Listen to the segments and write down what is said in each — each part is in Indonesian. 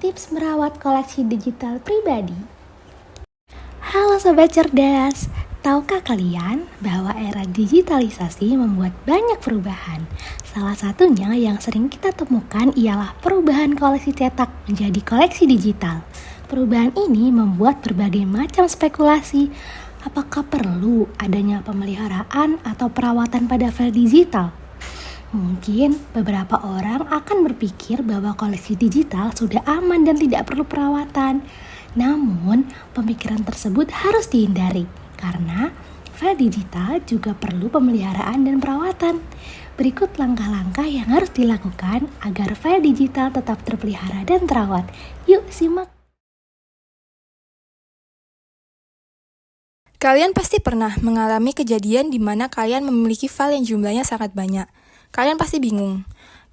tips merawat koleksi digital pribadi. Halo Sobat Cerdas, tahukah kalian bahwa era digitalisasi membuat banyak perubahan? Salah satunya yang sering kita temukan ialah perubahan koleksi cetak menjadi koleksi digital. Perubahan ini membuat berbagai macam spekulasi. Apakah perlu adanya pemeliharaan atau perawatan pada file digital? Mungkin beberapa orang akan berpikir bahwa koleksi digital sudah aman dan tidak perlu perawatan. Namun, pemikiran tersebut harus dihindari karena file digital juga perlu pemeliharaan dan perawatan. Berikut langkah-langkah yang harus dilakukan agar file digital tetap terpelihara dan terawat. Yuk simak. Kalian pasti pernah mengalami kejadian di mana kalian memiliki file yang jumlahnya sangat banyak. Kalian pasti bingung,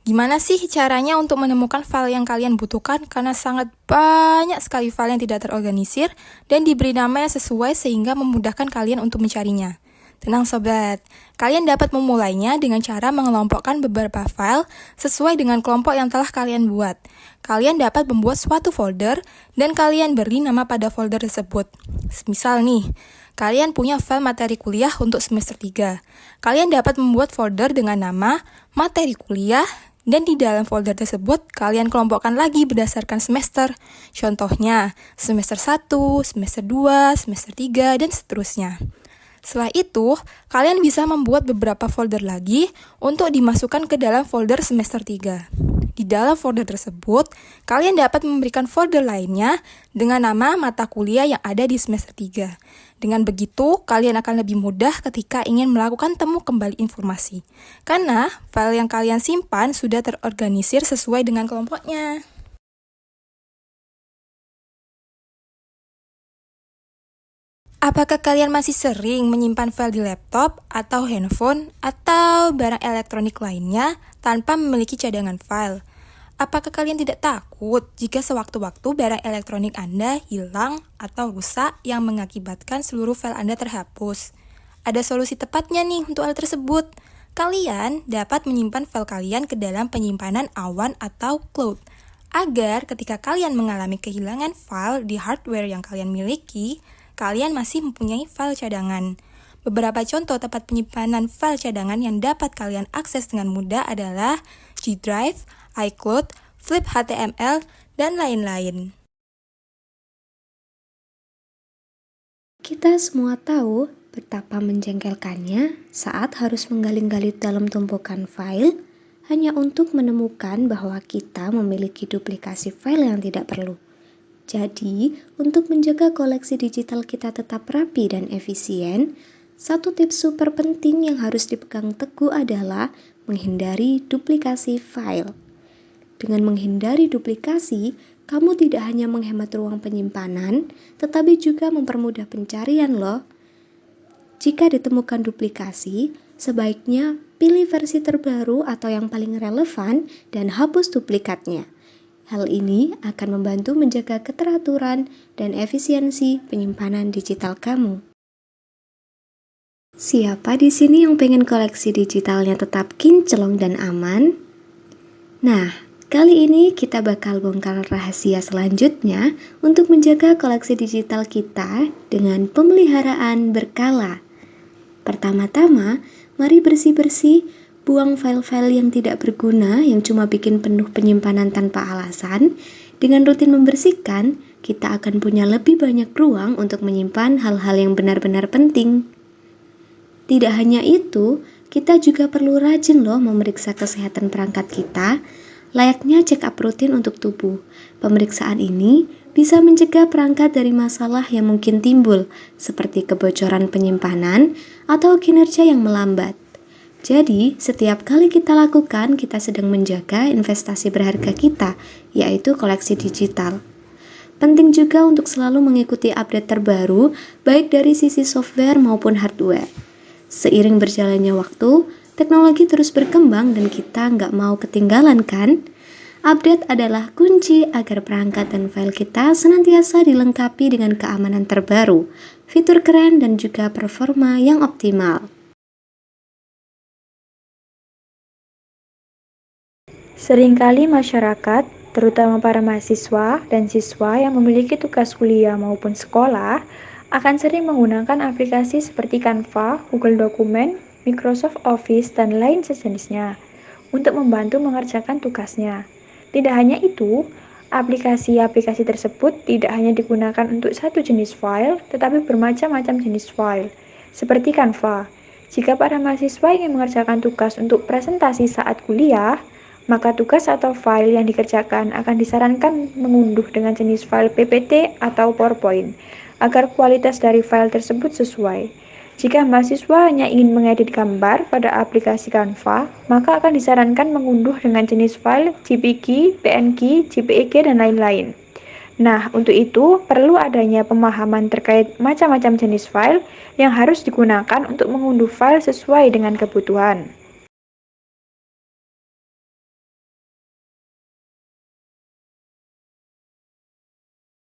gimana sih caranya untuk menemukan file yang kalian butuhkan karena sangat banyak sekali file yang tidak terorganisir dan diberi nama yang sesuai sehingga memudahkan kalian untuk mencarinya. Tenang sobat, kalian dapat memulainya dengan cara mengelompokkan beberapa file sesuai dengan kelompok yang telah kalian buat. Kalian dapat membuat suatu folder dan kalian beri nama pada folder tersebut. Misal nih, kalian punya file materi kuliah untuk semester 3. Kalian dapat membuat folder dengan nama materi kuliah dan di dalam folder tersebut kalian kelompokkan lagi berdasarkan semester. Contohnya, semester 1, semester 2, semester 3, dan seterusnya. Setelah itu, kalian bisa membuat beberapa folder lagi untuk dimasukkan ke dalam folder semester 3. Di dalam folder tersebut, kalian dapat memberikan folder lainnya dengan nama mata kuliah yang ada di semester 3. Dengan begitu, kalian akan lebih mudah ketika ingin melakukan temu kembali informasi. Karena file yang kalian simpan sudah terorganisir sesuai dengan kelompoknya. Apakah kalian masih sering menyimpan file di laptop, atau handphone, atau barang elektronik lainnya tanpa memiliki cadangan file? Apakah kalian tidak takut jika sewaktu-waktu barang elektronik Anda hilang atau rusak yang mengakibatkan seluruh file Anda terhapus? Ada solusi tepatnya nih untuk hal tersebut. Kalian dapat menyimpan file kalian ke dalam penyimpanan awan atau cloud, agar ketika kalian mengalami kehilangan file di hardware yang kalian miliki, kalian masih mempunyai file cadangan. Beberapa contoh tempat penyimpanan file cadangan yang dapat kalian akses dengan mudah adalah G Drive, iCloud, Flip HTML, dan lain-lain. Kita semua tahu betapa menjengkelkannya saat harus menggali-gali dalam tumpukan file hanya untuk menemukan bahwa kita memiliki duplikasi file yang tidak perlu. Jadi, untuk menjaga koleksi digital kita tetap rapi dan efisien, satu tips super penting yang harus dipegang teguh adalah menghindari duplikasi file. Dengan menghindari duplikasi, kamu tidak hanya menghemat ruang penyimpanan, tetapi juga mempermudah pencarian loh. Jika ditemukan duplikasi, sebaiknya pilih versi terbaru atau yang paling relevan dan hapus duplikatnya. Hal ini akan membantu menjaga keteraturan dan efisiensi penyimpanan digital kamu. Siapa di sini yang pengen koleksi digitalnya tetap kinclong dan aman? Nah, kali ini kita bakal bongkar rahasia selanjutnya untuk menjaga koleksi digital kita dengan pemeliharaan berkala. Pertama-tama, mari bersih-bersih, buang file-file yang tidak berguna yang cuma bikin penuh penyimpanan tanpa alasan. Dengan rutin membersihkan, kita akan punya lebih banyak ruang untuk menyimpan hal-hal yang benar-benar penting. Tidak hanya itu, kita juga perlu rajin loh memeriksa kesehatan perangkat kita, layaknya check-up rutin untuk tubuh. Pemeriksaan ini bisa mencegah perangkat dari masalah yang mungkin timbul, seperti kebocoran penyimpanan atau kinerja yang melambat. Jadi, setiap kali kita lakukan, kita sedang menjaga investasi berharga kita, yaitu koleksi digital. Penting juga untuk selalu mengikuti update terbaru, baik dari sisi software maupun hardware. Seiring berjalannya waktu, teknologi terus berkembang dan kita nggak mau ketinggalan kan? Update adalah kunci agar perangkat dan file kita senantiasa dilengkapi dengan keamanan terbaru, fitur keren dan juga performa yang optimal. Seringkali masyarakat terutama para mahasiswa dan siswa yang memiliki tugas kuliah maupun sekolah, akan sering menggunakan aplikasi seperti Canva, Google Dokumen, Microsoft Office, dan lain sejenisnya untuk membantu mengerjakan tugasnya. Tidak hanya itu, aplikasi-aplikasi tersebut tidak hanya digunakan untuk satu jenis file, tetapi bermacam-macam jenis file, seperti Canva. Jika para mahasiswa ingin mengerjakan tugas untuk presentasi saat kuliah, maka tugas atau file yang dikerjakan akan disarankan mengunduh dengan jenis file PPT atau PowerPoint, agar kualitas dari file tersebut sesuai. Jika mahasiswa hanya ingin mengedit gambar pada aplikasi Canva, maka akan disarankan mengunduh dengan jenis file JPG, PNG, JPEG, dan lain-lain. Nah, untuk itu perlu adanya pemahaman terkait macam-macam jenis file yang harus digunakan untuk mengunduh file sesuai dengan kebutuhan.